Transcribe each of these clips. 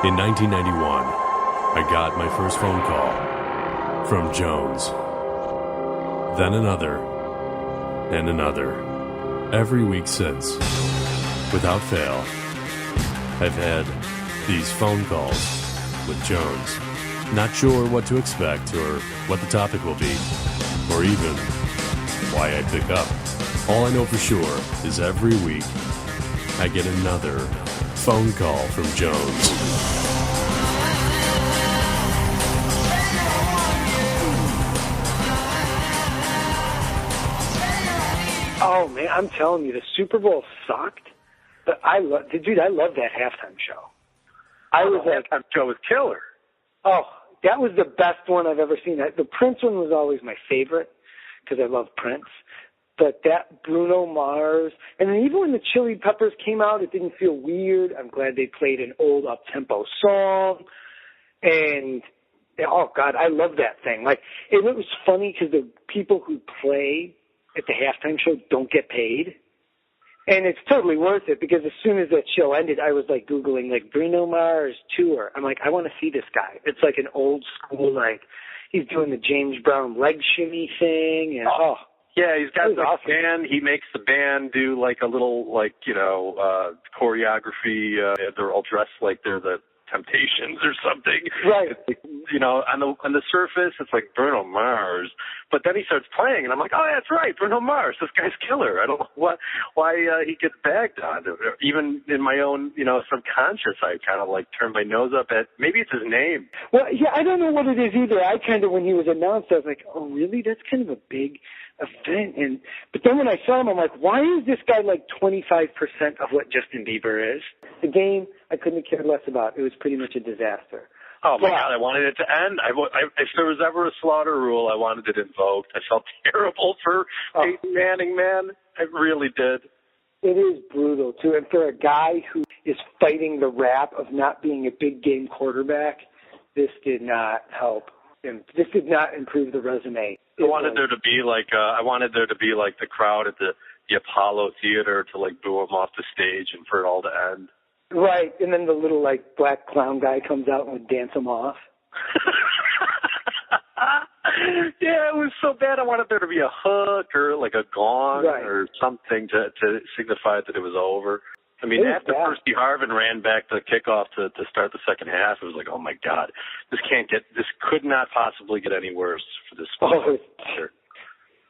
In 1991, I got my first phone call from Jones. Then another, and another. Every week since, without fail, I've had these phone calls with Jones. Not sure what to expect or what the topic will be, or even why I pick up. All I know for sure is every week I get another phone call from Jones. Oh, man, I'm telling you, the Super Bowl sucked, but I love that halftime show. Halftime show was killer. Oh, that was the best one I've ever seen. The Prince one was always my favorite because I love Prince. But that Bruno Mars, and then even when the Chili Peppers came out, it didn't feel weird. I'm glad they played an old up-tempo song. And, oh, God, I love that thing. Like, and it was funny because the people who play at the halftime show don't get paid. And it's totally worth it because as soon as that show ended, I was like Googling like Bruno Mars tour. I'm like, I want to see this guy. It's like an old school, like he's doing the James Brown leg shimmy thing. And yeah, he's got the awesome. band. He makes the band do like a little like, choreography. They're all dressed like they're the Temptations or something. Right. On the surface, it's like Bruno Mars. But then he starts playing, and I'm like, oh, that's right, Bruno Mars. This guy's killer. I don't know why he gets bagged on. Even in my own, subconscious, I kind of like turned my nose up at, maybe it's his name. Well, yeah, I don't know what it is either. I kind of, when he was announced, I was like, oh, really? That's kind of a big event. But then when I saw him, I'm like, why is this guy like 25% of what Justin Bieber is? The game, I couldn't have cared less about. It was pretty much a disaster. Oh, my God, I wanted it to end. If there was ever a slaughter rule, I wanted it invoked. I felt terrible for Peyton Manning, man. I really did. It is brutal, too. And for a guy who is fighting the rap of not being a big game quarterback, this did not help. And this did not improve the resume. I wanted there to be like the crowd at the Apollo Theater to like boo him off the stage and for it all to end. Right, and then the little like black clown guy comes out and would dance him off. Yeah, it was so bad. I wanted there to be a hook or like a gong or something to signify that it was over. I mean, after Percy Harvin ran back the kickoff to start the second half, it was like, oh my God, this could not possibly get any worse for this.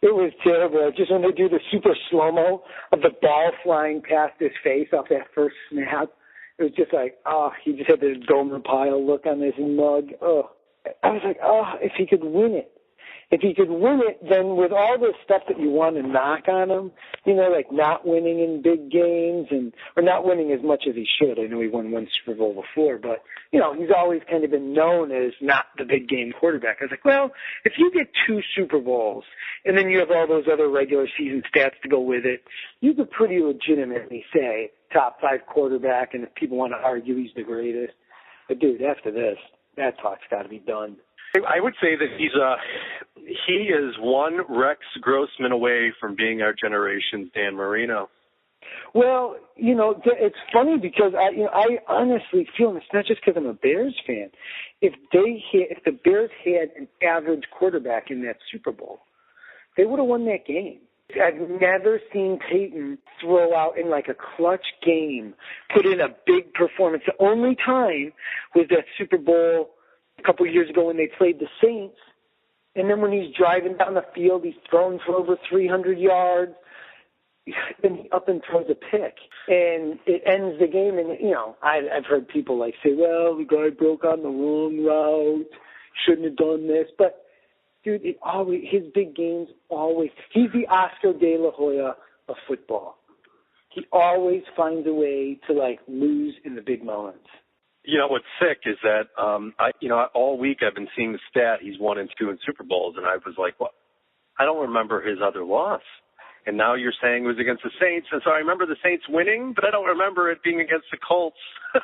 It was terrible. Just when they do the super slow-mo of the ball flying past his face off that first snap, it was just like, he just had this Gomer Pyle look on his mug. I was like, if he could win it. If he could win it, then with all the stuff that you want to knock on him, like not winning in big games or not winning as much as he should. I know he won one Super Bowl before, but, he's always kind of been known as not the big game quarterback. I was like, well, if you get 2 Super Bowls and then you have all those other regular season stats to go with it, you could pretty legitimately say top 5 quarterback, and if people want to argue he's the greatest. But, dude, after this, that talk's got to be done. I would say that he is one Rex Grossman away from being our generation's Dan Marino. Well, it's funny because I honestly feel, and it's not just because I'm a Bears fan, if the Bears had an average quarterback in that Super Bowl, they would have won that game. I've never seen Peyton throw out in like a clutch game, put in a big performance. The only time was that Super Bowl a couple of years ago when they played the Saints, and then when he's driving down the field, he's thrown for over 300 yards, then he up and throws a pick, and it ends the game. And I've heard people like say, well, the guy broke on the wrong route, shouldn't have done this, but dude, his big games he's the Oscar De La Hoya of football. He always finds a way to like lose in the big moments. What's sick is that, all week I've been seeing the stat, he's 1-2 in Super Bowls, and I was like, well, I don't remember his other loss. And now you're saying it was against the Saints, and so I remember the Saints winning, but I don't remember it being against the Colts. I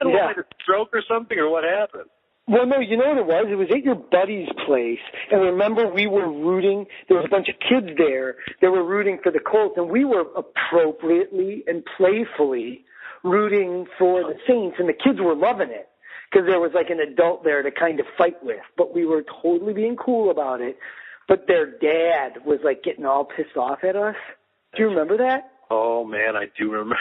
don't know if it was a stroke or something, or what happened. Well, no, you know what it was? It was at your buddy's place, and remember we were rooting. There was a bunch of kids there that were rooting for the Colts, and we were appropriately and playfully rooting for the Saints, and the kids were loving it because there was like an adult there to kind of fight with. But we were totally being cool about it. But their dad was like getting all pissed off at us. Do you remember that? Oh, man, I do remember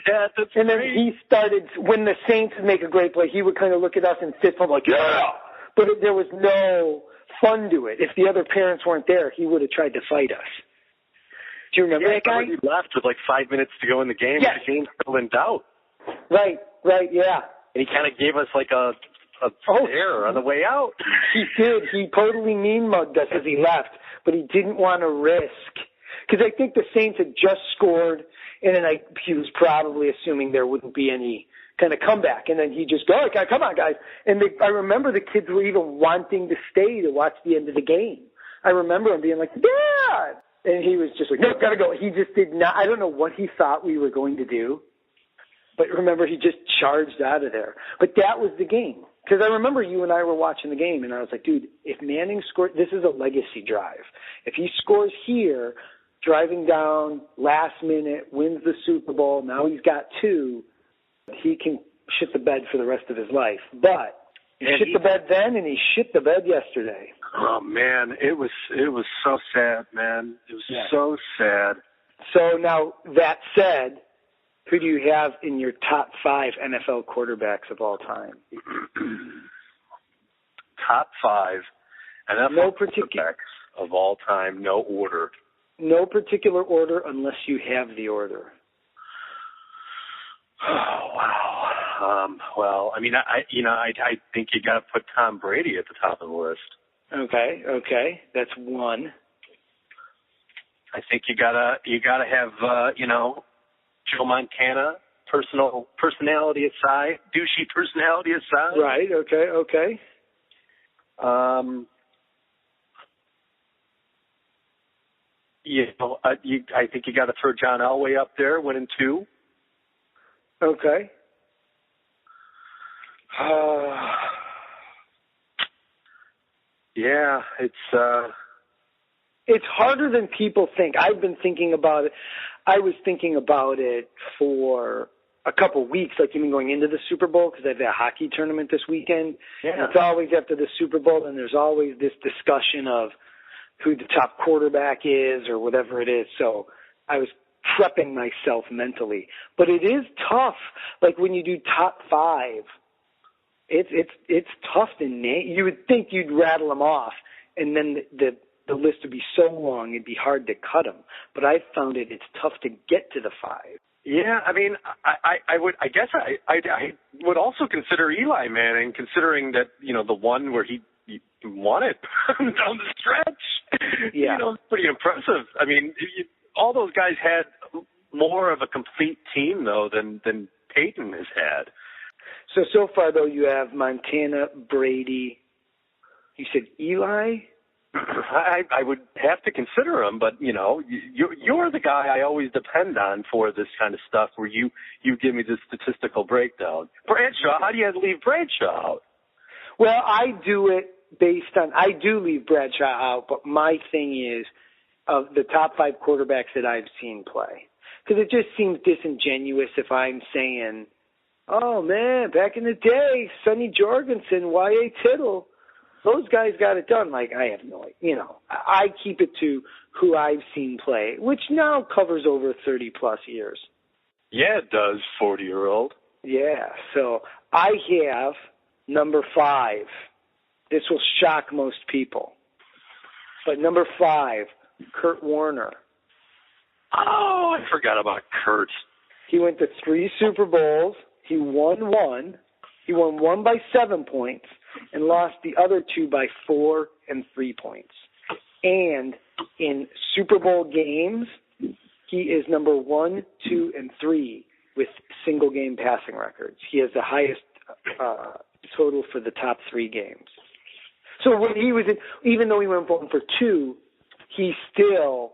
that. That's and then great. he started, when the Saints would make a great play, he would kind of look at us and fist bump like, yeah! But there was no fun to it. If the other parents weren't there, he would have tried to fight us. Do you remember that guy? He left with like 5 minminutes to go in the game. Yes. The game's still in doubt. Right, yeah. And he kind of gave us like a stare on the way out. He did. He totally mean-mugged us as he left, but he didn't want to risk. Because I think the Saints had just scored, and then he was probably assuming there wouldn't be any kind of comeback. And then he just go, okay, come on, guys. And I remember the kids were even wanting to stay to watch the end of the game. I remember him being like, Dad! And he was just like, no, gotta go. He just did not, I don't know what he thought we were going to do. But remember, he just charged out of there. But that was the game. Because I remember you and I were watching the game, and I was like, dude, if Manning scored, this is a legacy drive. If he scores here, driving down, last minute, wins the Super Bowl, now he's got 2, he can shit the bed for the rest of his life. But he shit the bed then, and he shit the bed yesterday. Oh, man, it was so sad, man. It was so sad. So now, that said, who do you have in your top 5 NFL quarterbacks of all time? Top 5 NFL quarterbacks of all time, no order. No particular order unless you have the order. Oh, wow. Well, I mean, I think you got to put Tom Brady at the top of the list. Okay, that's 1. I think you gotta have Joe Montana, personality aside, douchey personality aside. Right. Okay. I think you got to throw John Elway up there, winning 2. Okay. Yeah, it's harder than people think. I've been thinking about it. I was thinking about it for a couple of weeks, like even going into the Super Bowl, because I have that hockey tournament this weekend. Yeah. And it's always after the Super Bowl, and there's always this discussion of who the top quarterback is or whatever it is. So I was prepping myself mentally. But it is tough. Like when you do top 5, it's tough to name. You would think you'd rattle them off, and then the list would be so long it'd be hard to cut them. But I found it's tough to get to the 5. Yeah, I mean, I would would also consider Eli Manning, considering that the one where he won it down the stretch. Yeah, pretty impressive. I mean, all those guys had more of a complete team though than Peyton has had. So far though, you have Montana, Brady. You said Eli. I would have to consider him, but you're the guy I always depend on for this kind of stuff, where you give me the statistical breakdown. Bradshaw, how do you leave Bradshaw out? Well, I do it based on, I do leave Bradshaw out, but my thing is of the top 5 quarterbacks that I've seen play, because it just seems disingenuous if I'm saying, oh man, back in the day, Sonny Jorgensen, Y.A. Tittle. Those guys got it done. Like, I have no idea. I keep it to who I've seen play, which now covers over 30-plus years. Yeah, it does, 40-year-old. Yeah, so I have number 5. This will shock most people. But number 5, Kurt Warner. Oh, I forgot about Kurt. He went to 3 Super Bowls. He won 1. He won 1 by 7 points and lost the other 2 by 4 and 3 points. And in Super Bowl games, he is number 1, 2, and 3 with single game passing records. He has the highest total for the top 3 games. So when he was in, even though he went 1 for 2, he still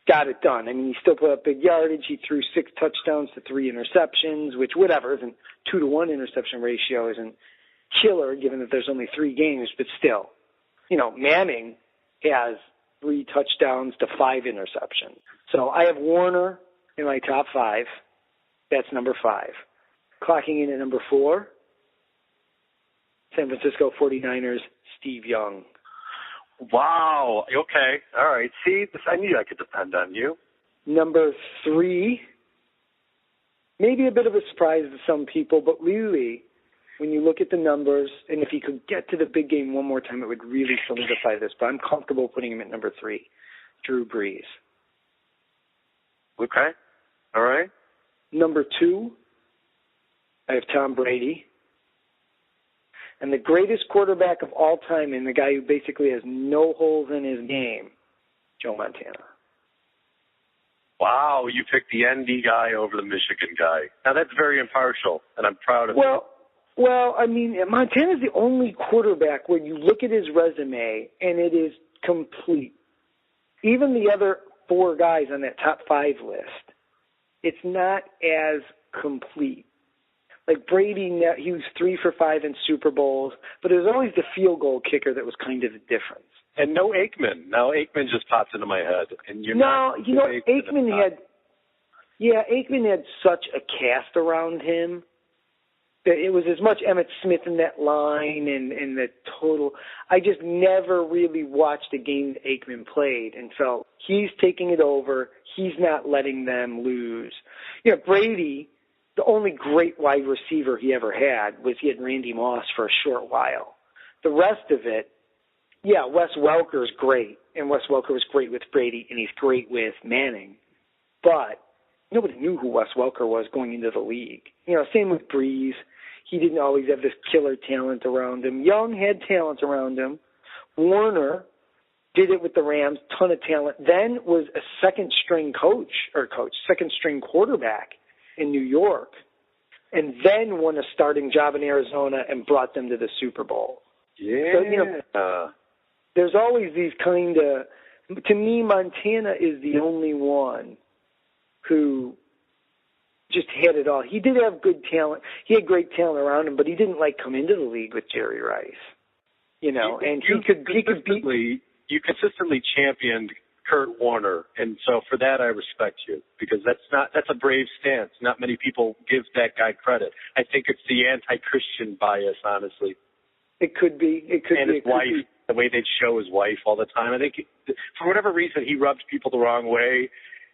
got it done. I mean, he still put up big yardage. He threw 6 touchdowns to 3 interceptions, which whatever, isn't 2-to-1 interception ratio isn't killer given that there's only 3 games, but still, Manning has 3 touchdowns to 5 interceptions. So I have Warner in my top 5. That's number 5. Clocking in at number 4, San Francisco 49ers, Steve Young. Wow. Okay. All right. See, I knew I could depend on you. Number 3, maybe a bit of a surprise to some people, but really, when you look at the numbers, and if he could get to the big game one more time, it would really solidify this. But I'm comfortable putting him at number 3, Drew Brees. Okay. All right. Number 2, I have Tom Brady. And the greatest quarterback of all time, and the guy who basically has no holes in his game, Joe Montana. Wow, you picked the ND guy over the Michigan guy. Now, that's very impartial, and I'm proud of you. Well, I mean, Montana's the only quarterback where you look at his resume, and it is complete. Even the other 4 guys on that top 5 list, it's not as complete. Like Brady, he was 3 for 5 in Super Bowls, but it was always the field goal kicker that was kind of the difference. And no Aikman. Now Aikman just pops into my head, and Aikman had such a cast around him that it was as much Emmitt Smith in that line and the total. I just never really watched a game that Aikman played and felt he's taking it over. He's not letting them lose. Brady, the only great wide receiver he ever had was he had Randy Moss for a short while. The rest of it, Wes Welker's great, and Wes Welker was great with Brady, and he's great with Manning. But nobody knew who Wes Welker was going into the league. Same with Breeze. He didn't always have this killer talent around him. Young had talent around him. Warner did it with the Rams, ton of talent. Then was a second-string quarterback in New York, and then won a starting job in Arizona and brought them to the Super Bowl. Yeah. So, there's always these kind of, to me, Montana is the only one who just had it all. He did have good talent. He had great talent around him, but he didn't come into the league with Jerry Rice. And he could beat. You consistently championed Kurt Warner, and so for that I respect you, because that's a brave stance. Not many people give that guy credit. I think it's the anti-Christian bias, honestly. It could be. And his wife, the way they'd show his wife all the time. I think for whatever reason he rubbed people the wrong way.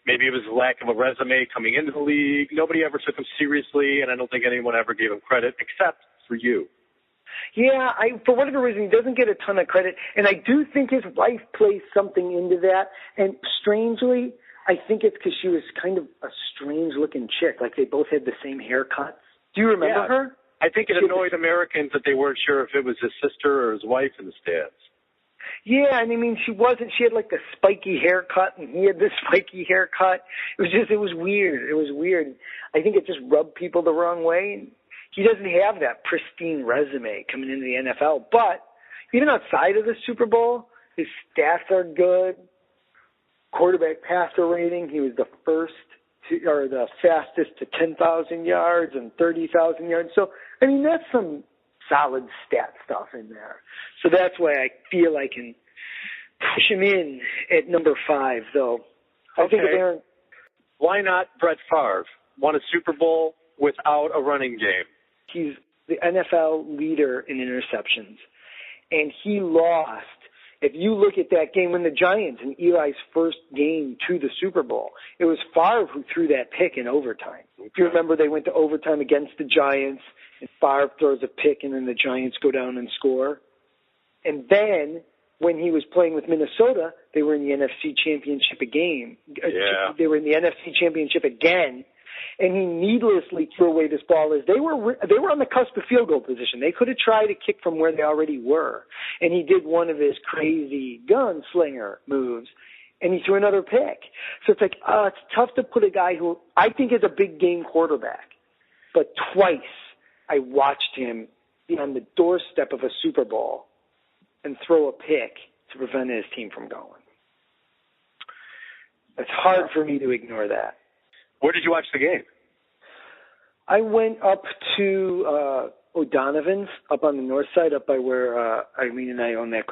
Maybe it was lack of a resume coming into the league. Nobody ever took him seriously, and I don't think anyone ever gave him credit except for you. Yeah, for whatever reason, he doesn't get a ton of credit. And I do think his wife plays something into that. And strangely, I think it's because she was kind of a strange-looking chick. Like they both had the same haircuts. Do you remember her? I think it annoyed Americans that they weren't sure if it was his sister or his wife in the stands. Yeah, and I mean, she had like the spiky haircut, and he had this spiky haircut. It was weird. It was weird. I think it just rubbed people the wrong way. He doesn't have that pristine resume coming into the NFL. But even outside of the Super Bowl, his stats are good. Quarterback passer rating, he was the fastest to 10,000 yards and 30,000 yards. So, I mean, that's some solid stat stuff in there. So that's why I feel I can push him in at number 5, though. I think of Aaron. Why not Brett Favre? Won a Super Bowl without a running game. He's the NFL leader in interceptions. And he lost. If you look at that game when the Giants, in Eli's first game to the Super Bowl, it was Favre who threw that pick in overtime. If you remember, they went to overtime against the Giants, and Favre throws a pick, and then the Giants go down and score. And then when he was playing with Minnesota, they were in the NFC Championship game. Yeah. They were in the NFC Championship again. And he needlessly threw away this ball as they were on the cusp of field goal position. They could have tried to kick from where they already were. And he did one of his crazy gunslinger moves, and he threw another pick. So it's like, it's tough to put a guy who I think is a big game quarterback. But twice I watched him be on the doorstep of a Super Bowl and throw a pick to prevent his team from going. It's hard for me to ignore that. Where did you watch the game? I went up to O'Donovan's up on the north side, up by where Irene and I own that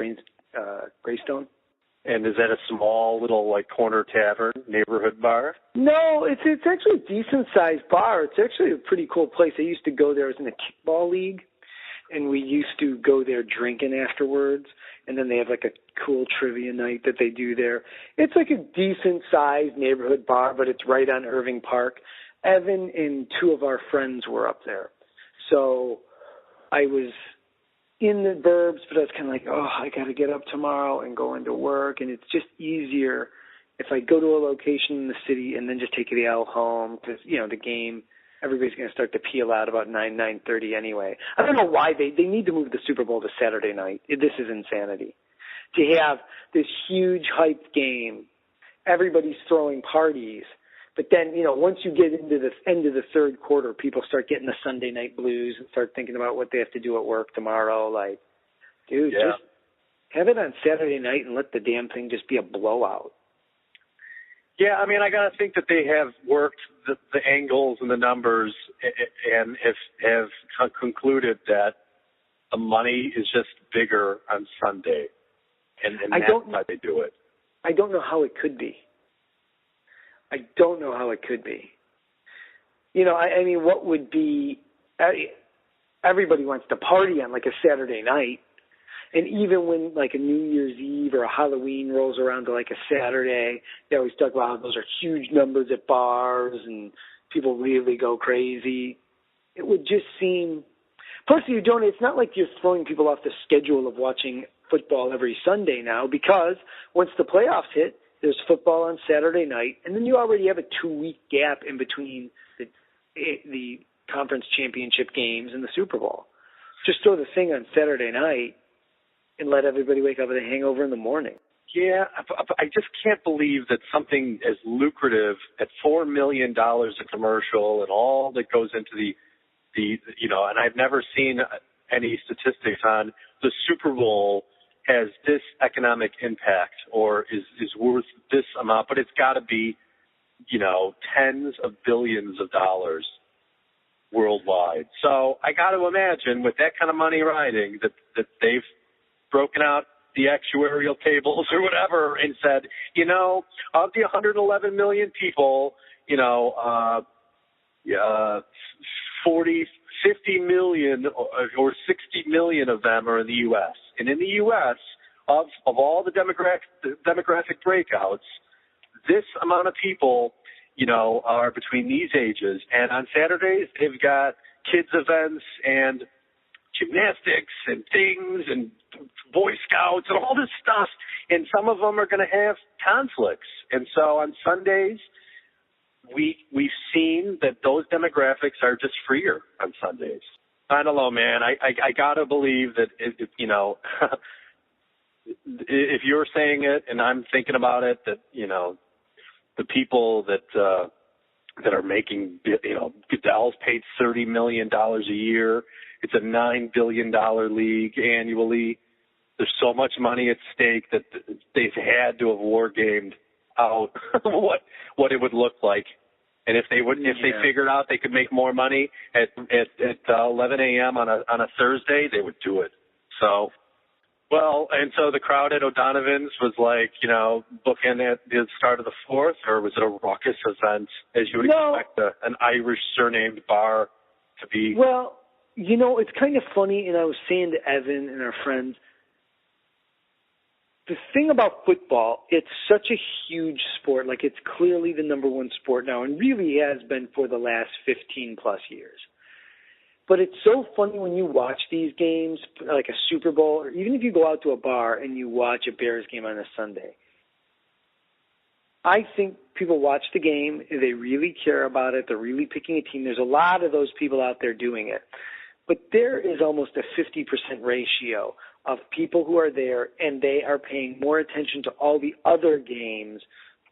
Greystone. And is that a small little like corner tavern, neighborhood bar? No, it's actually a decent-sized bar. It's actually a pretty cool place. I used to go there. I was in a kickball league, and we used to go there drinking afterwards. And then they have like a cool trivia night that they do there. It's like a decent-sized neighborhood bar, but it's right on Irving Park. Evan and two of our friends were up there. So I was in the burbs, but I was kind of like, I got to get up tomorrow and go into work. And it's just easier if I go to a location in the city and then just take the L home because, the game, everybody's going to start to peel out about 9:30 anyway. I don't know why they need to move the Super Bowl to Saturday night. This is insanity. To have this huge hyped game, everybody's throwing parties, but then, once you get into the end of the third quarter, people start getting the Sunday night blues and start thinking about what they have to do at work tomorrow. Like, dude, just have it on Saturday night and let the damn thing just be a blowout. Yeah, I mean, I got to think that they have worked the angles and the numbers and have concluded that the money is just bigger on Sunday, and that's why they do it. I don't know how it could be. I don't know how it could be. I mean, what would be – everybody wants to party on like a Saturday night. And even when like a New Year's Eve or a Halloween rolls around to like a Saturday, they always talk about how those are huge numbers at bars and people really go crazy. It would just seem – plus, it's not like you're throwing people off the schedule of watching football every Sunday now because once the playoffs hit, there's football on Saturday night, and then you already have a 2-week gap in between the conference championship games and the Super Bowl. Just throw the thing on Saturday night and let everybody wake up with a hangover in the morning. Yeah, I just can't believe that something as lucrative at $4 million a commercial and all that goes into the and I've never seen any statistics on the Super Bowl has this economic impact or is worth this amount, but it's got to be, tens of billions of dollars worldwide. So I got to imagine with that kind of money riding that they've broken out the actuarial tables or whatever and said, of the 111 million people, 50 million or 60 million of them are in the U.S. And in the U.S., of all the demographic breakouts, this amount of people, are between these ages. And on Saturdays, they've got kids events and gymnastics and things and Boy Scouts and all this stuff. And some of them are going to have conflicts. And so on Sundays, we've seen that those demographics are just freer on Sundays. I don't know, man. I got to believe that, if you're saying it and I'm thinking about it, that, the people that are making, Goodell's paid $30 million a year. It's a $9 billion league annually. There's so much money at stake that they've had to have war gamed out what it would look like. And if they figured out they could make more money at 11 a.m. on a Thursday, they would do it. So, so the crowd at O'Donovan's was like, booking at the start of the fourth, or was it a raucous event as you would expect an Irish surnamed bar to be? Well, it's kind of funny, and I was saying to Evan and our friends, the thing about football, it's such a huge sport. Like, it's clearly the number one sport now and really has been for the last 15-plus years. But it's so funny when you watch these games, like a Super Bowl, or even if you go out to a bar and you watch a Bears game on a Sunday. I think people watch the game, they really care about it, they're really picking a team. There's a lot of those people out there doing it. But there is almost a 50% ratio of people who are there, and they are paying more attention to all the other games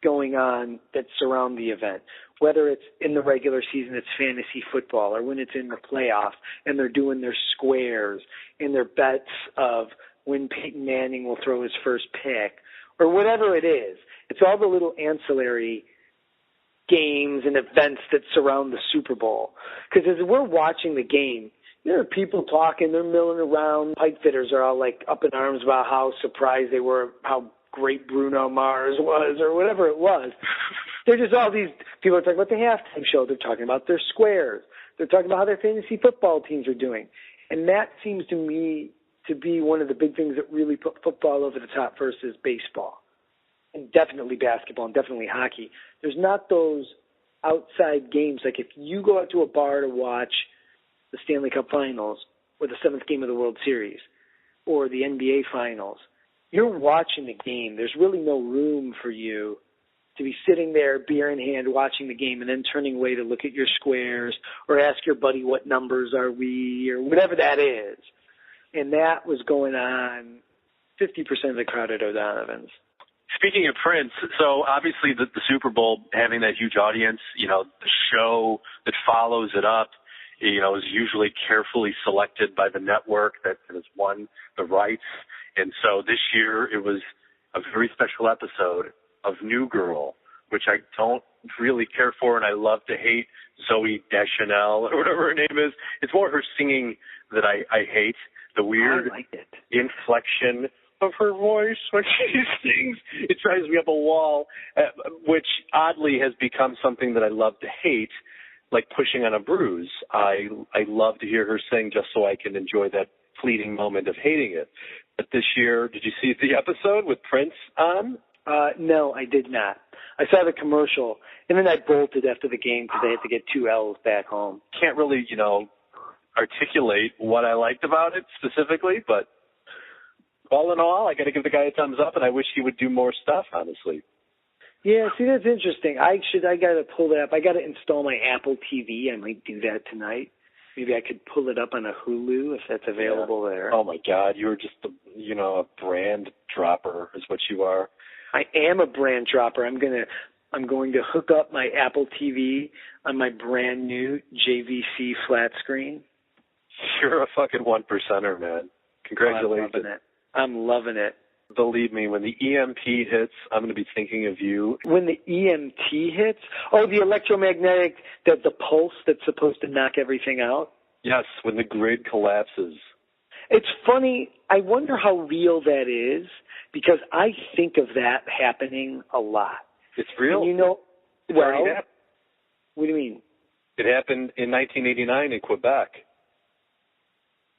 going on that surround the event. Whether it's in the regular season, it's fantasy football, or when it's in the playoffs, and they're doing their squares and their bets of when Peyton Manning will throw his first pick, or whatever it is. It's all the little ancillary games and events that surround the Super Bowl. Because as we're watching the game, there are people talking, they're milling around. Pipe fitters are all like up in arms about how surprised they were, how great Bruno Mars was or whatever it was. They're just all these people are talking about the halftime show. They're talking about their squares. They're talking about how their fantasy football teams are doing. And that seems to me to be one of the big things that really put football over the top versus baseball. And definitely basketball and definitely hockey. There's not those outside games. Like if you go out to a bar to watch the Stanley Cup Finals or the 7th game of the World Series or the NBA Finals, you're watching the game. There's really no room for you to be sitting there, beer in hand, watching the game and then turning away to look at your squares or ask your buddy what numbers are we or whatever that is. And that was going on 50% of the crowd at O'Donovan's. Speaking of Prince, so obviously the Super Bowl having that huge audience, the show that follows it up, is usually carefully selected by the network that has won the rights. And so this year it was a very special episode of New Girl, which I don't really care for, and I love to hate Zooey Deschanel or whatever her name is. It's more her singing that I hate, the weird inflection of her voice when she sings. It drives me up a wall, which oddly has become something that I love to hate, like pushing on a bruise. I love to hear her sing just so I can enjoy that fleeting moment of hating it. But this year, did you see the episode with Prince on? No, I did not. I saw the commercial, and then I bolted after the game because I had to get 2 L's back home. Can't really, articulate what I liked about it specifically, but all in all, I got to give the guy a thumbs up, and I wish he would do more stuff, honestly. Yeah, see, that's interesting. I got to pull that up. I got to install my Apple TV. I might do that tonight. Maybe I could pull it up on a Hulu if that's available there. Oh, my God. You're just, a brand dropper is what you are. I am a brand dropper. I'm going to hook up my Apple TV on my brand new JVC flat screen. You're a fucking 1%er, man. Congratulations. I'm loving it. Believe me, when the EMP hits, I'm going to be thinking of you. When the EMT hits? Oh, the electromagnetic, the pulse that's supposed to knock everything out? Yes, when the grid collapses. It's funny. I wonder how real that is because I think of that happening a lot. It's real. And what do you mean? It happened in 1989 in Quebec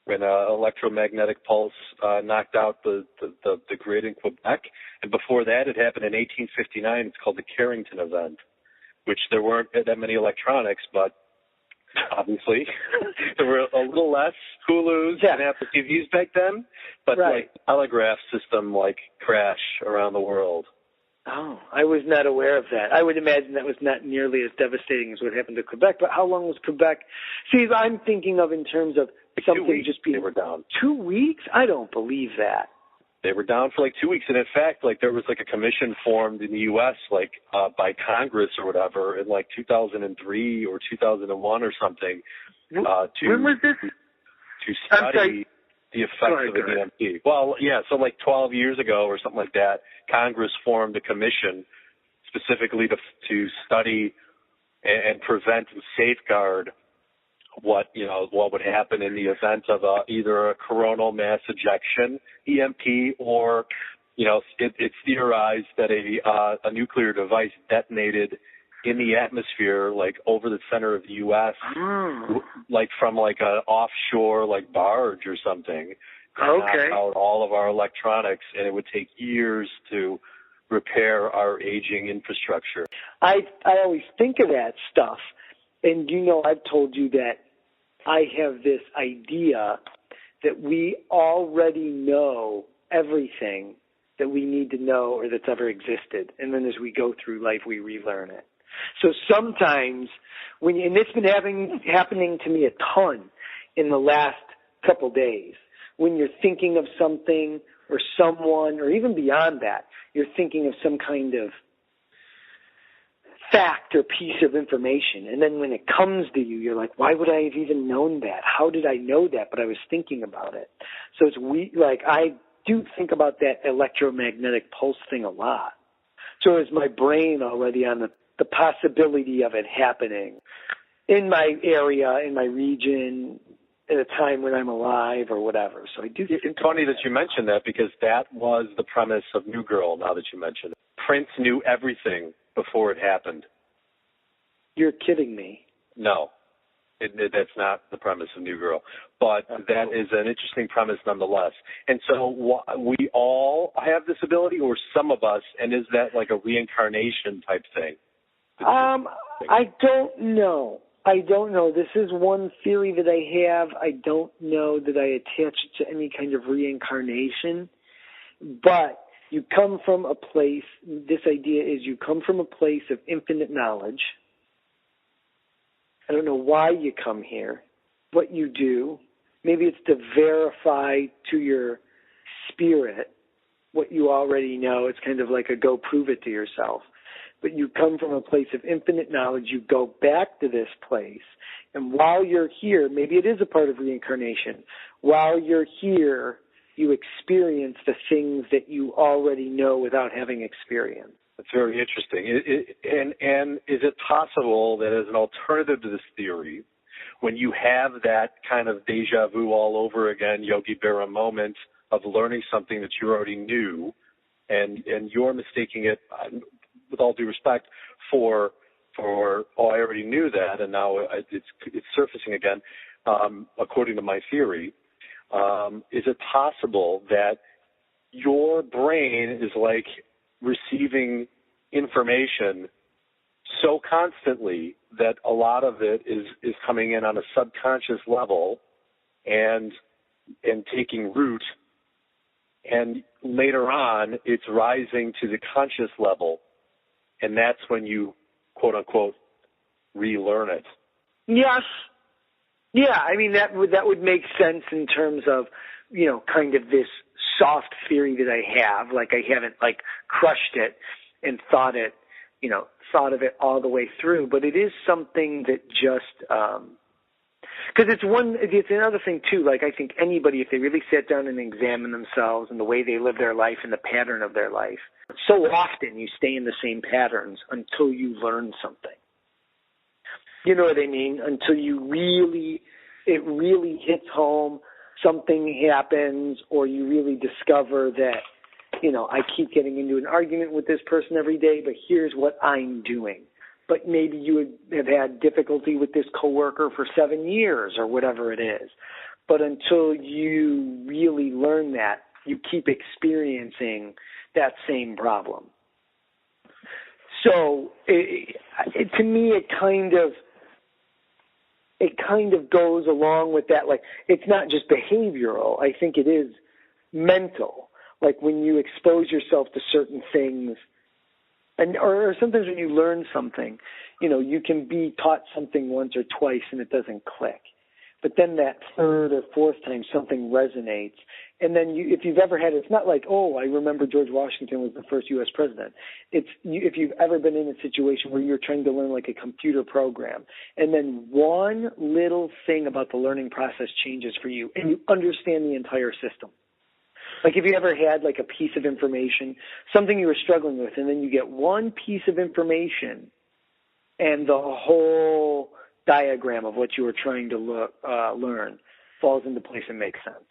when an electromagnetic pulse knocked out the grid in Quebec. And before that, it happened in 1859. It's called the Carrington event, which there weren't that many electronics, but obviously there were a little less Hulus and Apple TVs back then, but like telegraph system crash around the world. Oh, I was not aware of that. I would imagine that was not nearly as devastating as what happened to Quebec. But how long was Quebec? See, I'm thinking of in terms of something just being. They were down. 2 weeks? I don't believe that. They were down for 2 weeks. And in fact, there was a commission formed in the U.S. By Congress or whatever in 2003 or 2001 or something. When was this? To study the effects of an EMP. Well, yeah, so 12 years ago or something like that, Congress formed a commission specifically to study and prevent and safeguard what would happen in the event of either a coronal mass ejection, EMP, or it's theorized that a nuclear device detonated in the atmosphere, over the center of the U.S., from an offshore barge or something, knock out all of our electronics, and it would take years to repair our aging infrastructure. I always think of that stuff, and I've told you that I have this idea that we already know everything that we need to know or that's ever existed, and then as we go through life, we relearn it. So sometimes, and it's been happening to me a ton in the last couple days, when you're thinking of something or someone, or even beyond that, you're thinking of some kind of fact or piece of information, and then when it comes to you, you're like, why would I have even known that? How did I know that? But I was thinking about it. So I do think about that electromagnetic pulse thing a lot. So is my brain already on the possibility of it happening in my area, in my region, at a time when I'm alive or whatever. So I do think it's funny that you mentioned that, because that was the premise of New Girl, now that you mention it. Prince knew everything before it happened. You're kidding me. No, that's not the premise of New Girl. But that is an interesting premise nonetheless. And so we all have this ability, or some of us, and is that like a reincarnation type thing? I don't know. This is one theory that I have. I don't know that I attach it to any kind of reincarnation. But you come from a place, this idea is you come from a place of infinite knowledge. I don't know why you come here, what you do. Maybe it's to verify to your spirit what you already know. It's kind of like a go prove it to yourself. But you come from a place of infinite knowledge. You go back to this place. And while you're here, maybe it is a part of reincarnation. While you're here, you experience the things that you already know without having experience. That's very interesting. And is it possible that as an alternative to this theory, when you have that kind of deja vu all over again, Yogi Berra moment of learning something that you already knew, and you're mistaking it, with all due respect, for I already knew that, and now it's surfacing again, according to my theory, is it possible that your brain is like receiving information so constantly that a lot of it is coming in on a subconscious level and taking root, and later on it's rising to the conscious level, and that's when you, quote unquote, relearn it? Yes. Yeah, I mean that would make sense in terms of, kind of this soft theory that I have. Like I haven't like crushed it and thought of it all the way through, but it is something that just, because it's another thing too. Like I think anybody, if they really sit down and examine themselves and the way they live their life and the pattern of their life, so often you stay in the same patterns until you learn something. You know what I mean? Until it really hits home, something happens, or you really discover that, I keep getting into an argument with this person every day, but here's what I'm doing. But maybe you would have had difficulty with this coworker for 7 years or whatever it is. But until you really learn that, you keep experiencing that same problem. So to me, it kind of goes along with that. Like, it's not just behavioral. I think it is mental. Like when you expose yourself to certain things, or sometimes when you learn something, you can be taught something once or twice and it doesn't click. But then that third or fourth time something resonates. And then if you've ever had, it's not like, I remember George Washington was the first U.S. president. If you've ever been in a situation where you're trying to learn like a computer program, and then one little thing about the learning process changes for you, and you understand the entire system. Like if you ever had like a piece of information, something you were struggling with, and then you get one piece of information and the whole diagram of what you were trying to learn falls into place and makes sense.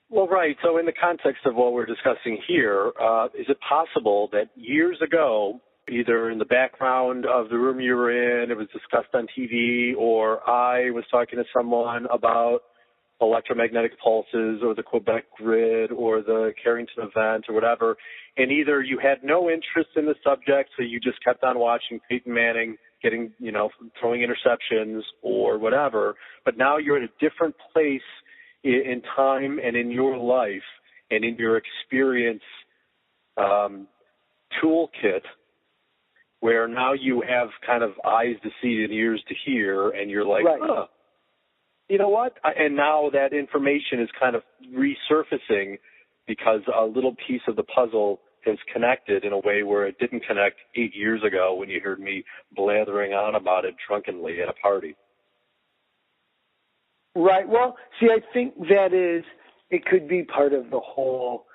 Well, right. So in the context of what we're discussing here, is it possible that years ago, either in the background of the room you were in, it was discussed on TV, or I was talking to someone about electromagnetic pulses or the Quebec grid or the Carrington event or whatever, and either you had no interest in the subject, so you just kept on watching Peyton Manning getting, throwing interceptions or whatever, but now you're in a different place in time and in your life and in your experience toolkit, where now you have kind of eyes to see and ears to hear, and you're like, right. You know what? And now that information is kind of resurfacing because a little piece of the puzzle has connected in a way where it didn't connect 8 years ago when you heard me blathering on about it drunkenly at a party. Right. Well, see, I think it could be part of the whole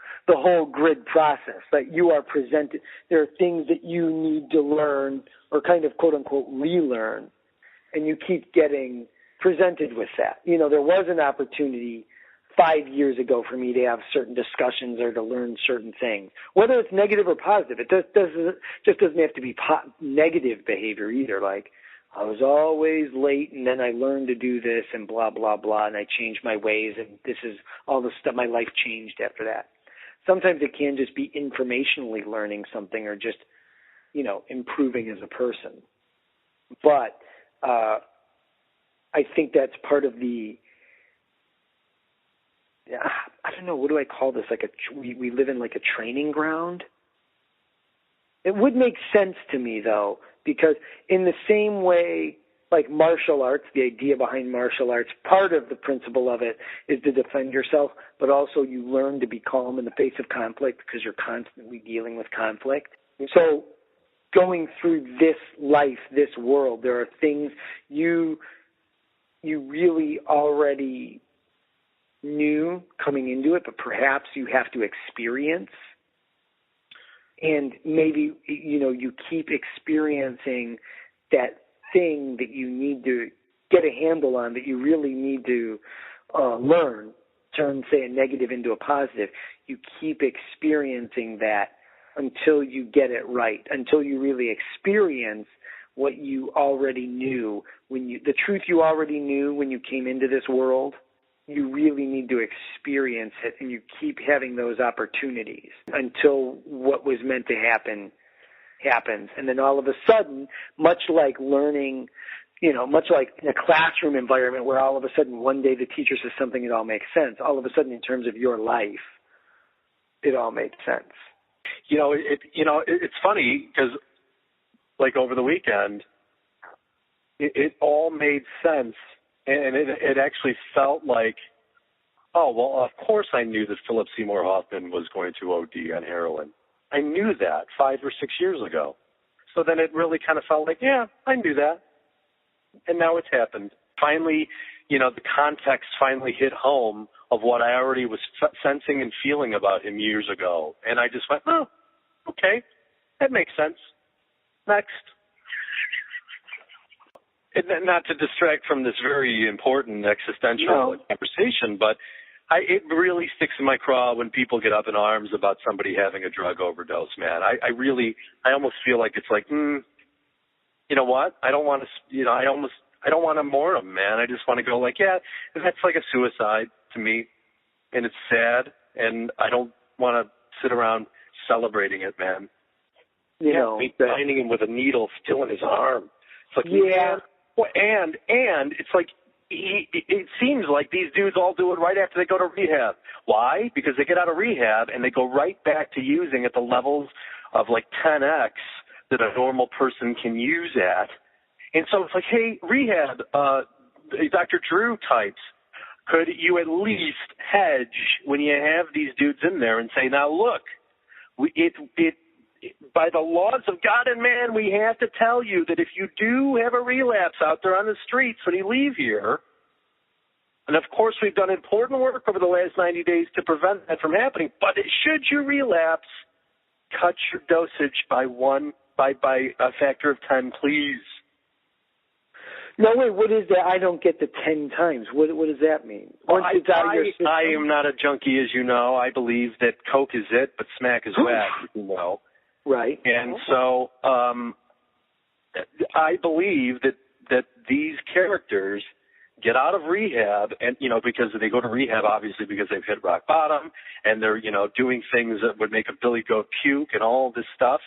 grid process. That you are presented. There are things that you need to learn or kind of quote unquote relearn, and you keep getting presented with that. You know, there was an opportunity 5 years ago for me to have certain discussions or to learn certain things, whether it's negative or positive. It just doesn't have to be negative behavior either. Like, I was always late, and then I learned to do this, and blah, blah, blah, and I changed my ways, and this is all the stuff. My life changed after that. Sometimes it can just be informationally learning something or just, you know, improving as a person. But I think that's part of the, I don't know, what do I call this? Like we live in like a training ground. It would make sense to me, though, because in the same way, like martial arts, the idea behind martial arts, part of the principle of it is to defend yourself, but also you learn to be calm in the face of conflict because you're constantly dealing with conflict. So going through this life, this world, there are things you really already knew coming into it, but perhaps you have to experience. And maybe, you know, you keep experiencing that thing that you need to get a handle on, that you really need to learn, turn, say, a negative into a positive. You keep experiencing that until you get it right, until you really experience what you already knew, the truth you already knew when you came into this world. You really need to experience it, and you keep having those opportunities until what was meant to happen happens. And then all of a sudden, much like learning, you know, much like in a classroom environment where all of a sudden one day the teacher says something, it all makes sense. All of a sudden, in terms of your life, it all makes sense. You know, it's funny because, like, over the weekend, it all made sense. And it actually felt like, oh, well, of course I knew that Phillip Seymour Hoffman was going to OD on heroin. I knew that 5 or 6 years ago. So then it really kind of felt like, yeah, I knew that. And now it's happened. Finally, you know, the context finally hit home of what I already was sensing and feeling about him years ago. And I just went, oh, okay, that makes sense. Next. And not to distract from this very important existential conversation, but it really sticks in my craw when people get up in arms about somebody having a drug overdose, man. I almost feel like it's like, you know what? I don't want to, you know, I don't want to mourn them, man. I just want to go like, yeah, that's like a suicide to me, and it's sad, and I don't want to sit around celebrating it, man. You know, finding him with a needle still in his arm. It's like, yeah. Well, and it's like it seems like these dudes all do it right after they go to rehab. Why? Because they get out of rehab and they go right back to using at the levels of like 10x that a normal person can use at. And so it's like, hey, rehab, Dr. Drew types, could you at least hedge when you have these dudes in there and say, now look, by the laws of God and man, we have to tell you that if you do have a relapse out there on the streets when you leave here, and of course we've done important work over the last 90 days to prevent that from happening, but should you relapse, cut your dosage by a factor of 10, please. No, wait, what is that? I don't get the 10 times. What does that mean? Well, I am not a junkie, as you know. I believe that Coke is it, but smack is whack, as you know. Right. And so I believe that these characters get out of rehab, and, you know, because they go to rehab, obviously, because they've hit rock bottom, and they're, you know, doing things that would make a billy goat puke and all this stuff.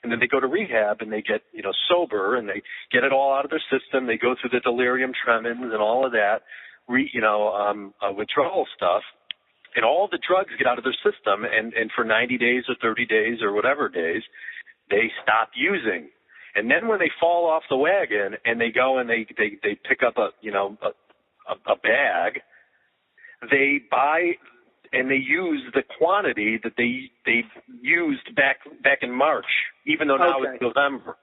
And then they go to rehab and they get, you know, sober, and they get it all out of their system. They go through the delirium tremens and all of that, withdrawal stuff. And all the drugs get out of their system, and for 90 days or 30 days or whatever days, they stop using. And then when they fall off the wagon and they go and they pick up a bag, they buy and they use the quantity that they used back in March, even though now it's November.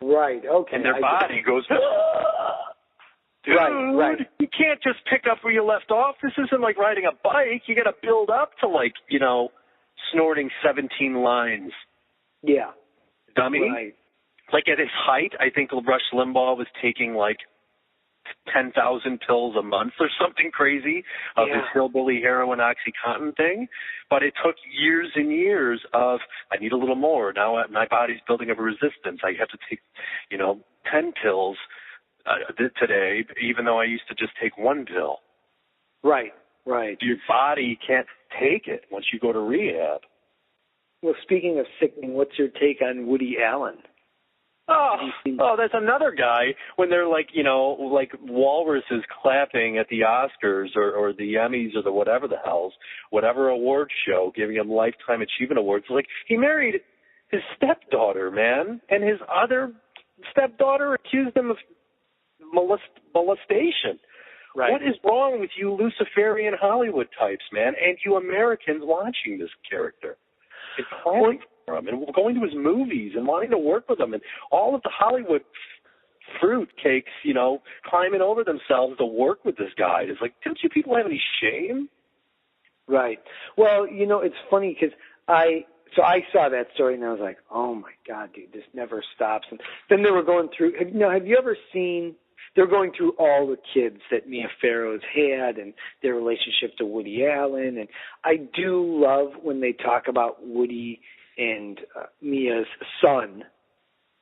Right. Okay. And their body goes. Dude, right. You can't just pick up where you left off. This isn't like riding a bike. You got to build up to, like, you know, snorting 17 lines. Yeah. Dummy. Right. Like at his height, I think Rush Limbaugh was taking like 10,000 pills a month or something crazy of this hillbilly heroin OxyContin thing. But it took years and years of, I need a little more. Now my body's building up a resistance. I have to take, 10 pills today, even though I used to just take one pill. Right. Your body can't take it once you go to rehab. Well, speaking of sickening, what's your take on Woody Allen? Oh, that's another guy when they're like walruses clapping at the Oscars or the Emmys or the whatever award show, giving him Lifetime Achievement Awards. Like, he married his stepdaughter, man, and his other stepdaughter accused him of molestation. Right. What is wrong with you Luciferian Hollywood types, man, and you Americans watching this character? It's clapping for him and going to his movies and wanting to work with him, and all of the Hollywood fruitcakes, climbing over themselves to work with this guy. It's like, don't you people have any shame? Right. Well, it's funny because I saw that story and I was like, oh my God, dude, this never stops. And then they were going through, have you ever seen, they're going through all the kids that Mia Farrow's had and their relationship to Woody Allen. And I do love when they talk about Woody and Mia's son.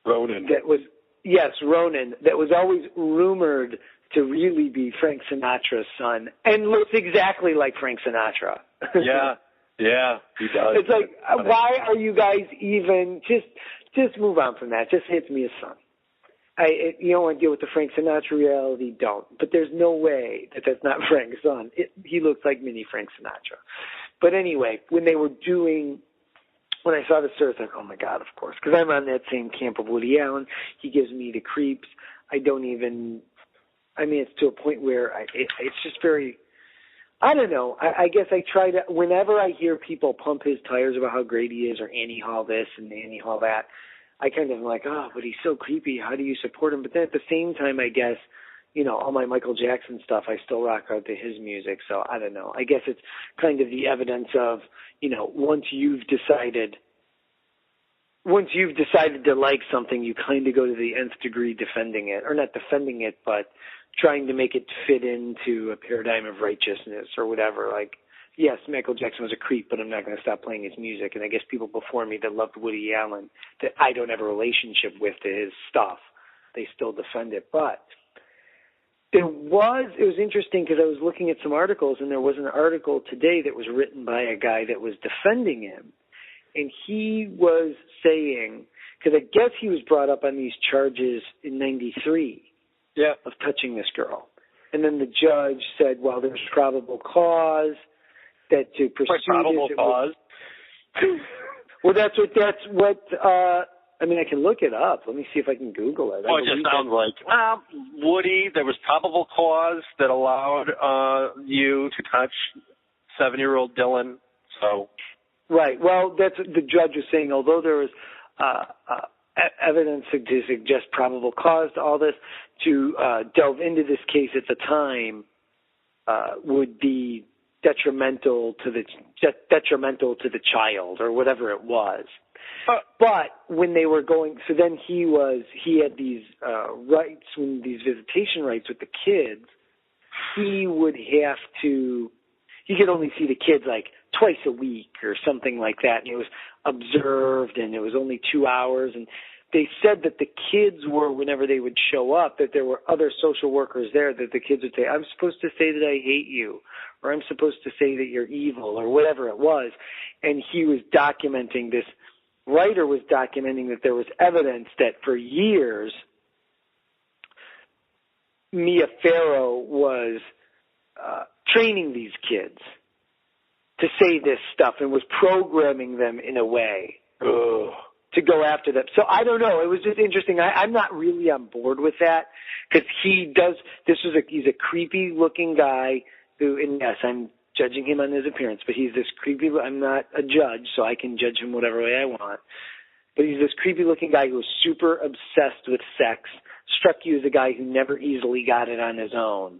Ronan. Ronan, that was always rumored to really be Frank Sinatra's son and looks exactly like Frank Sinatra. Yeah, he does. It's like, why are you guys even, just move on from that. Just say it's Mia's son. You don't want to deal with the Frank Sinatra reality, don't. But there's no way that that's not Frank's son. He looks like mini Frank Sinatra. But anyway, when I saw the story, I was like, oh my God, of course. Because I'm on that same camp of Woody Allen. He gives me the creeps. It's to a point where it's just very, I don't know. I guess I try to, whenever I hear people pump his tires about how great he is, or Annie Hall this and Annie Hall that, I kind of am like, but he's so creepy. How do you support him? But then at the same time, I guess, all my Michael Jackson stuff, I still rock out to his music. So I don't know. I guess it's kind of the evidence of, once you've decided to like something, you kind of go to the nth degree defending it, or not defending it, but trying to make it fit into a paradigm of righteousness or whatever. Like, yes, Michael Jackson was a creep, but I'm not going to stop playing his music. And I guess people before me that loved Woody Allen, that I don't have a relationship with, to his stuff, they still defend it. But it was interesting because I was looking at some articles, and there was an article today that was written by a guy that was defending him. And he was saying, because I guess he was brought up on these charges in 93 of touching this girl. And then the judge said, well, there's probable cause that to pursue probable cause. Well, that's what I can look it up. Let me see if I can Google it. Well, it just sounds like, Woody, there was probable cause that allowed you to touch 7-year-old Dylan. So. Right. Well, that's the judge was saying, although there was evidence to suggest probable cause to all this, to delve into this case at the time would be detrimental to the child or whatever it was. But when they were going, so then he had these rights, these visitation rights with the kids. He could only see the kids like twice a week or something like that, and it was observed, and it was only 2 hours. And they said that the kids were, whenever they would show up, that there were other social workers there, that the kids would say, I'm supposed to say that I hate you, or I'm supposed to say that you're evil, or whatever it was. And he was documenting, this writer was documenting that there was evidence that for years Mia Farrow was training these kids to say this stuff and was programming them in a way to go after them. So I don't know. It was just interesting. I'm not really on board with that because he's a creepy looking guy who, and yes, I'm judging him on his appearance, but he's this creepy, I'm not a judge, so I can judge him whatever way I want. But he's this creepy looking guy who was super obsessed with sex, struck you as a guy who never easily got it on his own.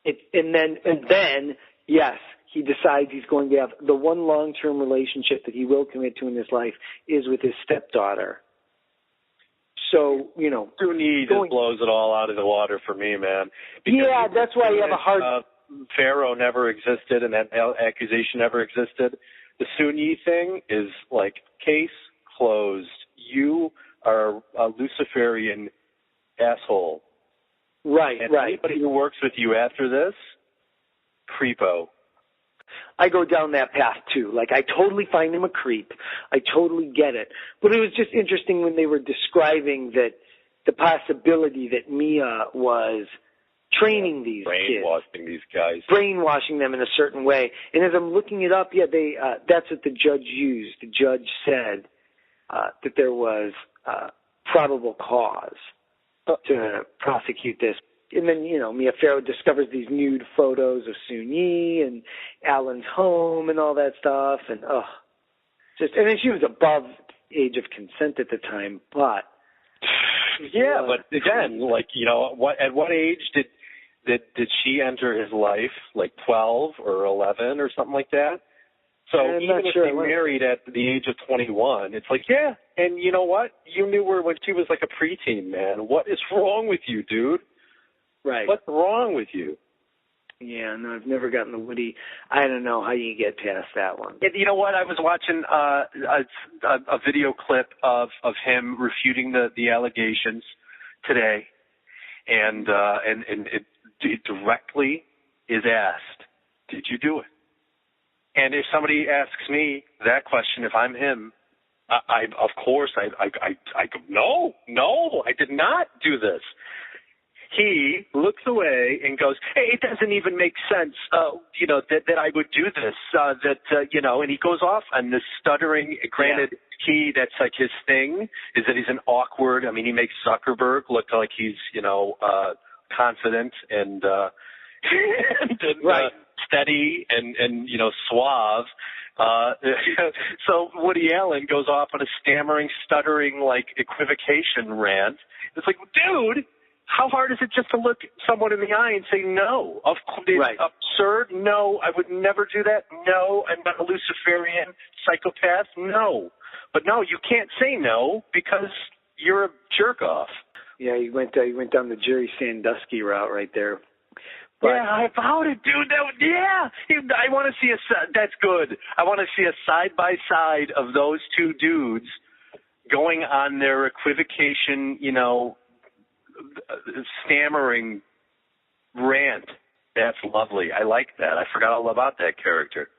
And then, yes, he decides he's going to have the one long-term relationship that he will commit to in his life is with his stepdaughter. So, Sunyi just blows it all out of the water for me, man. Because that's why you have a hard... Pharaoh never existed and that accusation never existed. The Sunyi thing is like, case closed. You are a Luciferian asshole. Right. Anybody who works with you after this, creepo. I go down that path too. Like, I totally find him a creep. I totally get it. But it was just interesting when they were describing that the possibility that Mia was training these brainwashing these guys, brainwashing them in a certain way. And as I'm looking it up, they that's what the judge used. The judge said that there was probable cause to prosecute this. And then, Mia Farrow discovers these nude photos of Sunyi and Alan's home and all that stuff. And, and then she was above age of consent at the time, but. Yeah, but again, at what age did she enter his life? Like 12 or 11 or something like that? So even if they married at the age of 21, it's like, yeah, and you know what? You knew her when she was like a preteen, man. What is wrong with you, dude? Right. What's wrong with you? Yeah, no, I've never gotten the Woody. I don't know how you get past that one. You know what? I was watching a video clip of him refuting the allegations today, and it directly is asked, "Did you do it?" And if somebody asks me that question, if I'm him, I of course I go, no, I did not do this. He looks away and goes, hey, it doesn't even make sense, that I would do this, and he goes off on this stuttering. Granted, that's like his thing, is that he's an awkward, he makes Zuckerberg look like he's, confident and steady and suave. So Woody Allen goes off on a stammering, stuttering, equivocation rant. It's like, dude, how hard is it just to look someone in the eye and say no? Of course, it's absurd. No, I would never do that. No, I'm not a Luciferian psychopath. No. But no, you can't say no because you're a jerk off. Yeah, you went down the Jerry Sandusky route right there. But, I found it, dude. I want to see that's good. I want to see a side-by-side of those two dudes going on their equivocation, stammering rant. That's lovely. I like that. I forgot all about that character.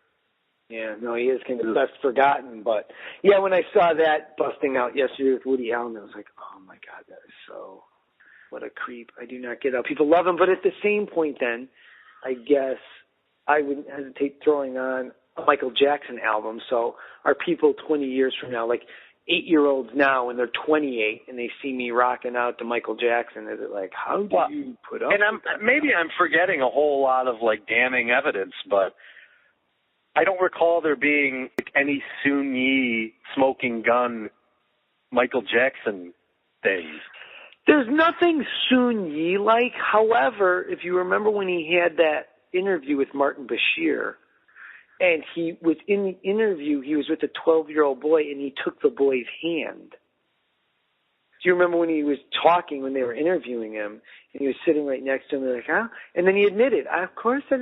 Yeah, no, he is kind of best forgotten. But, yeah, when I saw that busting out yesterday with Woody Allen, I was like, oh, my God, that is so, what a creep. I do not get how people love him. But at the same point then, I guess I wouldn't hesitate throwing on a Michael Jackson album. So are people 20 years from now, 8-year-olds now, when they're 28 and they see me rocking out to Michael Jackson, is it like, how do you put up? And maybe I'm forgetting a whole lot of damning evidence, but I don't recall there being any Sunyi smoking gun Michael Jackson things. There's nothing Sunyi-like. However, if you remember when he had that interview with Martin Bashir, and he was in the interview, he was with a 12-year-old boy, and he took the boy's hand. Do you remember when he was talking, when they were interviewing him, and he was sitting right next to him, and like, huh? And then he admitted, of course I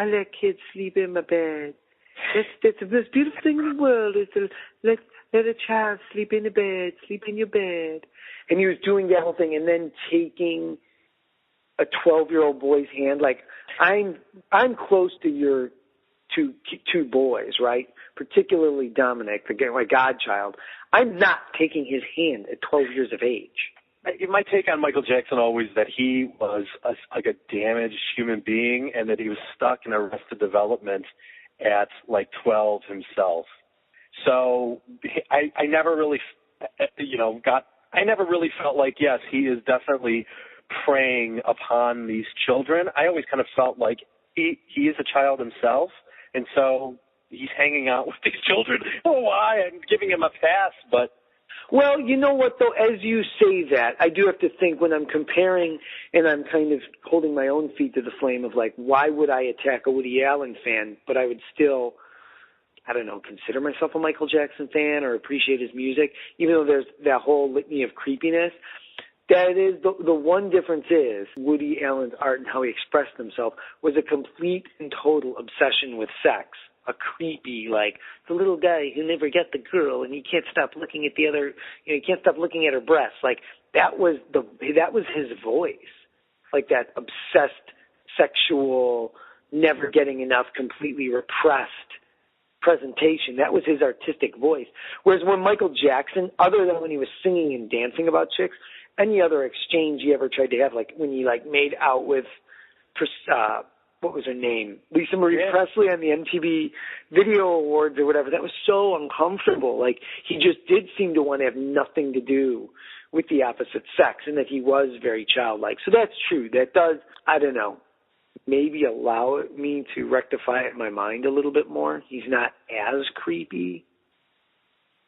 let kids sleep in my bed. That's the most beautiful thing in the world, is to let a child sleep in the bed, sleep in your bed. And he was doing that whole thing, and then taking a 12-year-old boy's hand. I'm close to your two boys, right? Particularly Dominic, my godchild. I'm not taking his hand at 12 years of age. My take on Michael Jackson always that he was a damaged human being, and that he was stuck in arrested development at 12 himself. So I never really, I never really felt like, yes, he is definitely preying upon these children. I always kind of felt like he is a child himself, and so he's hanging out with these children. Oh, why? I'm giving him a pass, but... Well, you know what, though, as you say that, I do have to think when I'm comparing, and I'm kind of holding my own feet to the flame of, why would I attack a Woody Allen fan, but I would still I don't know, consider myself a Michael Jackson fan or appreciate his music, even though there's that whole litany of creepiness. That is, the one difference is Woody Allen's art and how he expressed himself was a complete and total obsession with sex. A creepy, like, the little guy who never got the girl and he can't stop looking at the other, he can't stop looking at her breasts. Like, that was his voice. Like that obsessed, sexual, never getting enough, completely repressed presentation. That was his artistic voice. Whereas when Michael Jackson, other than when he was singing and dancing about chicks, any other exchange he ever tried to have, like when he like made out with, what was her name? Lisa Marie Presley on the MTV Video Awards or whatever. That was so uncomfortable. Like he just did seem to want to have nothing to do with the opposite sex, and that he was very childlike. So that's true. That does, I don't know, maybe allow me to rectify it in my mind a little bit more. He's not as creepy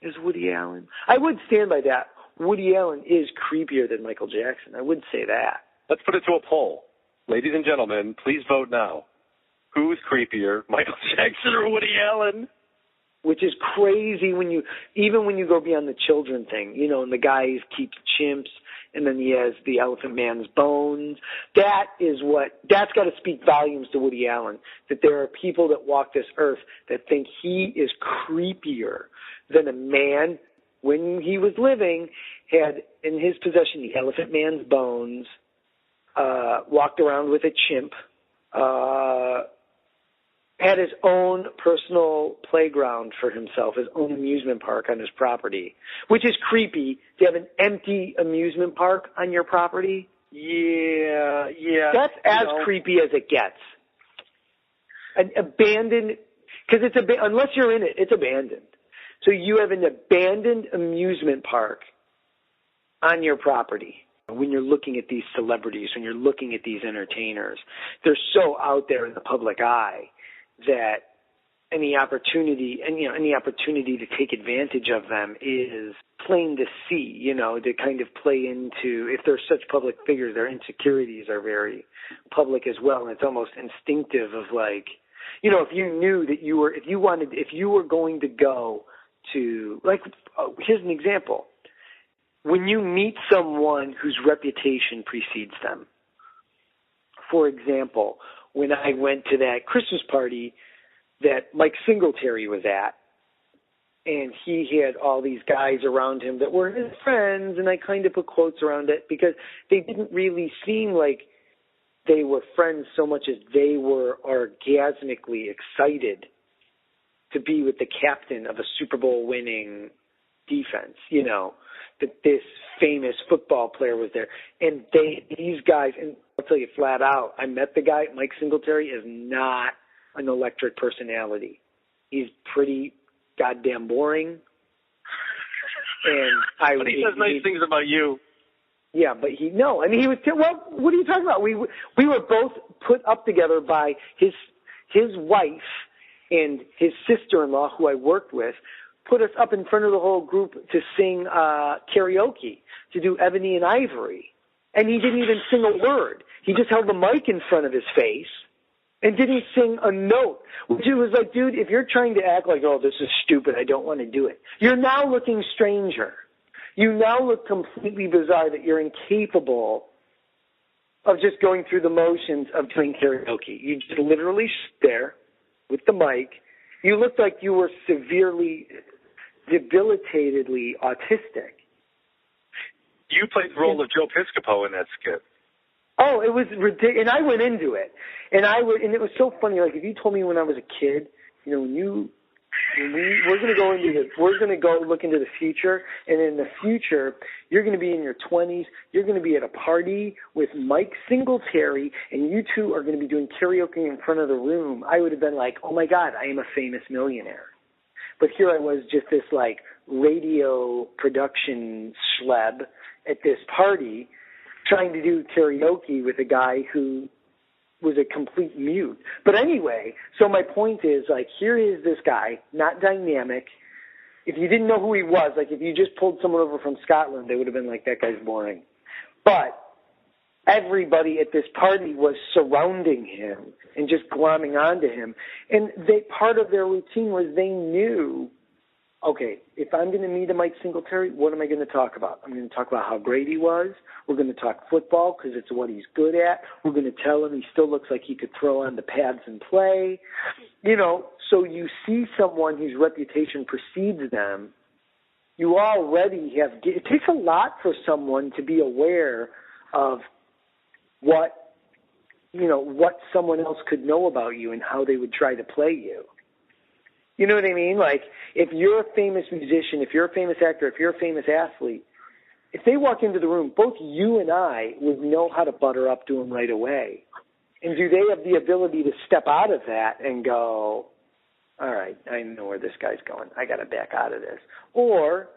as Woody Allen. I would stand by that. Woody Allen is creepier than Michael Jackson. I would say that. Let's put it to a poll. Ladies and gentlemen, please vote now. Who's creepier, Michael Jackson or Woody Allen? Which is crazy even when you go beyond the children thing, you know, and the guy keeps chimps, and then he has the Elephant Man's bones. That's got to speak volumes to Woody Allen, that there are people that walk this earth that think he is creepier than a man when he was living, had in his possession the Elephant Man's bones, walked around with a chimp, had his own personal playground for himself, his own amusement park on his property, which is creepy to have an empty amusement park on your property. Yeah. That's as creepy as it gets. An abandoned, because unless you're in it, it's abandoned. So you have an abandoned amusement park on your property. When you're looking at these celebrities, when you're looking at these entertainers, they're so out there in the public eye that any opportunity to take advantage of them is plain to see, you know, to kind of play into, if they're such public figures, their insecurities are very public as well. And it's almost instinctive of like, you know, if you knew that if you were going to go to, like, here's an example. When you meet someone whose reputation precedes them, for example, when I went to that Christmas party that Mike Singletary was at, and he had all these guys around him that were his friends, and I kind of put quotes around it because they didn't really seem like they were friends so much as they were orgasmically excited to be with the captain of a Super Bowl winning defense, you know, that this famous football player was there. And these guys, and I'll tell you flat out, I met the guy, Mike Singletary is not an electric personality. He's pretty goddamn boring. But he says nice things about you. Yeah, but he was, well, what are you talking about? We were both put up together by his wife and his sister-in-law, who I worked with, put us up in front of the whole group to sing karaoke, to do Ebony and Ivory. And he didn't even sing a word. He just held the mic in front of his face and didn't sing a note. Which it was like, dude, if you're trying to act like, oh, this is stupid, I don't want to do it, you're now looking stranger. You now look completely bizarre that you're incapable of just going through the motions of doing karaoke. You just literally sit there with the mic. You looked like you were severely, debilitatedly autistic. You played the role of Joe Piscopo in that skit. Oh, it was ridiculous. And I went into it. And it was so funny. Like, if you told me when I was a kid, you know, we're going to go look into the future, and in the future, you're going to be in your 20s, you're going to be at a party with Mike Singletary, and you two are going to be doing karaoke in front of the room, I would have been like, oh my God, I am a famous millionaire. But here I was, just this like radio production schleb at this party trying to do karaoke with a guy who was a complete mute. But anyway, so my point is, like, here is this guy, not dynamic. If you didn't know who he was, like if you just pulled someone over from Scotland, they would have been like, that guy's boring. But everybody at this party was surrounding him and just glomming onto him. And part of their routine was they knew, okay, if I'm going to meet a Mike Singletary, what am I going to talk about? I'm going to talk about how great he was. We're going to talk football because it's what he's good at. We're going to tell him he still looks like he could throw on the pads and play. So you see someone whose reputation precedes them, you already have – it takes a lot for someone to be aware of what someone else could know about you and how they would try to play you. You know what I mean? Like, if you're a famous musician, if you're a famous actor, if you're a famous athlete, if they walk into the room, both you and I would know how to butter up to them right away. And do they have the ability to step out of that and go, all right, I know where this guy's going. I got to back out of this. Or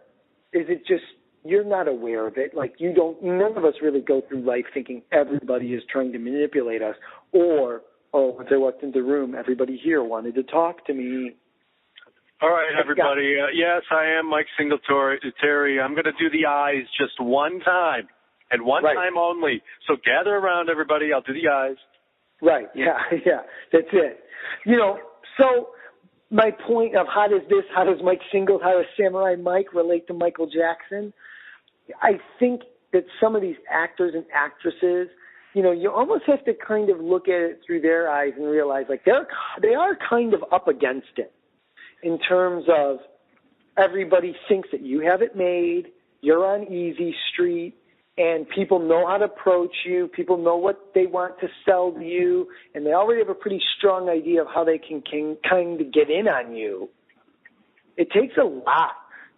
is it just you're not aware of it? Like none of us really go through life thinking everybody is trying to manipulate us. Or, once I walked into the room, everybody here wanted to talk to me. All right, everybody. Yes, I am Mike Singletary. I'm going to do the eyes just one time and one time only. So gather around, everybody. I'll do the eyes. Right. Yeah. That's it. So my point of how does Samurai Mike relate to Michael Jackson? I think that some of these actors and actresses, you almost have to kind of look at it through their eyes and realize like they are kind of up against it. In terms of everybody thinks that you have it made, you're on easy street, and people know how to approach you, people know what they want to sell to you, and they already have a pretty strong idea of how they can kind of get in on you. It takes a lot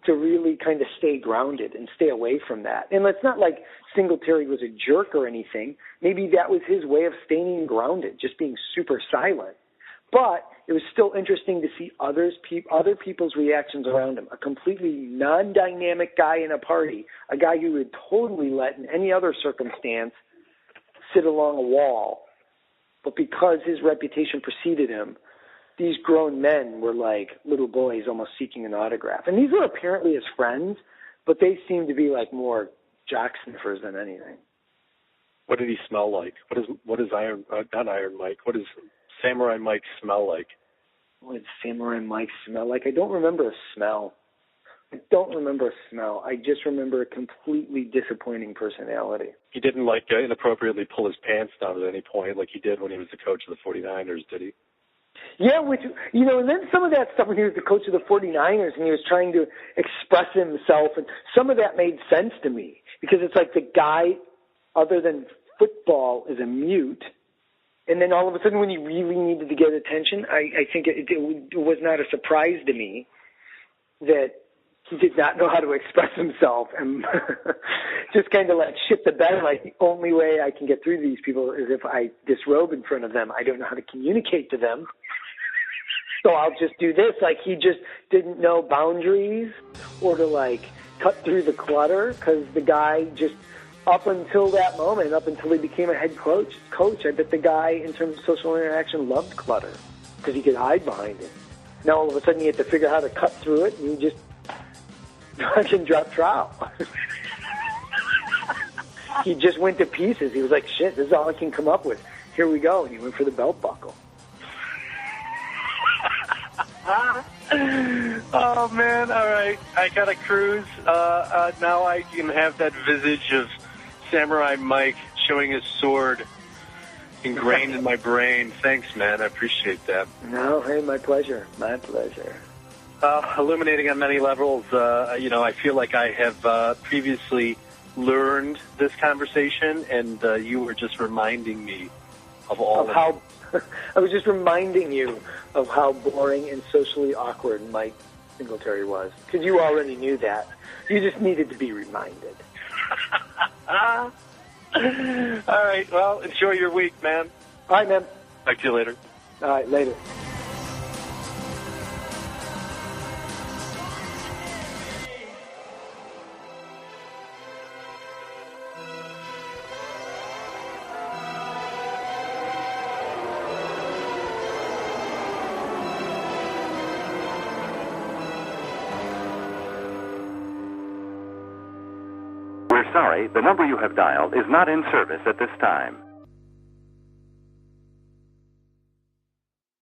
to really kind of stay grounded and stay away from that. And it's not like Singletary was a jerk or anything. Maybe that was his way of staying grounded, just being super silent. But it was still interesting to see other people's reactions around him. A completely non-dynamic guy in a party, a guy who would totally let in any other circumstance sit along a wall. But because his reputation preceded him, these grown men were like little boys almost seeking an autograph. And these were apparently his friends, but they seemed to be like more jock-sniffers than anything. What did he smell like? What is not Iron Mike? What does Samurai Mike smell like? What did Samurai Mike smell like? I don't remember a smell. I just remember a completely disappointing personality. He didn't inappropriately pull his pants down at any point like he did when he was the coach of the 49ers, did he? Yeah, and then some of that stuff when he was the coach of the 49ers and he was trying to express himself, and some of that made sense to me because it's like the guy, other than football, is a mute. And then all of a sudden when he really needed to get attention, I think it was not a surprise to me that he did not know how to express himself and just kind of shit the bed. Like, the only way I can get through to these people is if I disrobe in front of them. I don't know how to communicate to them. So I'll just do this. Like, he just didn't know boundaries or to, cut through the clutter because the guy just, up until that moment, up until he became a head coach, I bet the guy, in terms of social interaction, loved clutter because he could hide behind it. Now all of a sudden he had to figure out how to cut through it, and he just fucking dropped trout. He just went to pieces. He was like, shit, this is all I can come up with. Here we go. And he went for the belt buckle. Oh, man. All right. I got to cruise. Now I can have that visage of Samurai Mike showing his sword ingrained in my brain. Thanks, man. I appreciate that. No, hey, my pleasure. My pleasure. Illuminating on many levels. I feel like I have previously learned this conversation, and you were just reminding me of all of how. I was just reminding you of how boring and socially awkward Mike Singletary was, because you already knew that. You just needed to be reminded. All right. Well, enjoy your week, man. All right, man. Talk to you later. All right, later. We're sorry, the number you have dialed is not in service at this time.